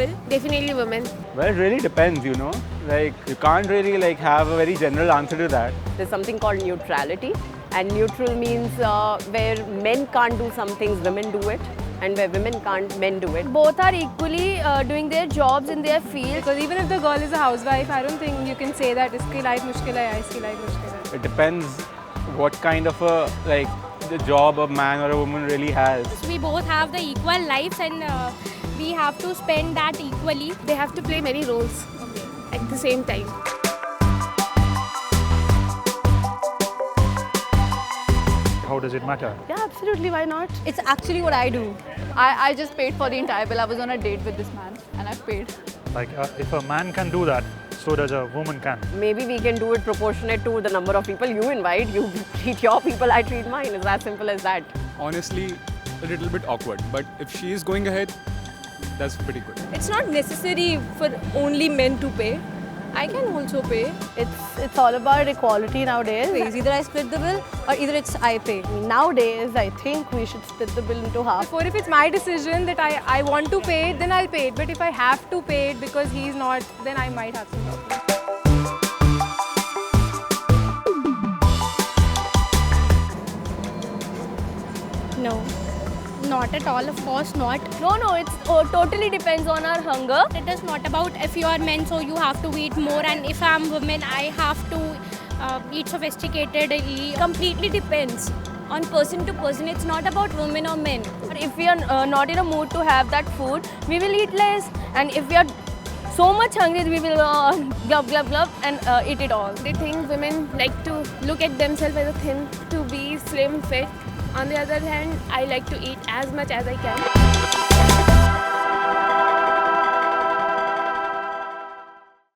level? Definitely women. Well, it really depends, you know. Like, you can't really have a very general answer to that. There's something called neutrality, and neutral means where men can't do some things, women do it, and where women can't, men do it. Both are equally doing their jobs in their field. Because even if the girl is a housewife, I don't think you can say that iski life mushkil hai, iski life mushkil hai. It depends what kind of the job a man or a woman really has. We both have the equal lives and we have to spend that equally. They have to play many roles at the same time. How does it matter? Yeah, absolutely, why not? It's actually what I do. I just paid for the entire bill. I was on a date with this man and I paid. Like, if a man can do that, so does a woman can. Maybe we can do it proportionate to the number of people you invite. You treat your people, I treat mine. It's as simple as that. Honestly, a little bit awkward, but if she is going ahead, that's pretty good. It's not necessary for only men to pay. I can also pay. It's all about equality nowadays. It's either I split the bill or either it's I pay. Nowadays, I think we should split the bill into half. Or if it's my decision that I want to pay it, then I'll pay it. But if I have to pay it because he's not, then I might have some problem. No, not at all, of course not. No, it's totally depends on our hunger. It is not about if you are men, so you have to eat more, and if I'm women, I have to eat sophisticatedly. Completely depends on person to person. It's not about women or men. But if we are not in a mood to have that food, we will eat less. And if we are so much hungry, we will glub glub glub and eat it all. They think women like to look at themselves as a thin, to be slim, fit. On the other hand, I like to eat as much as I can.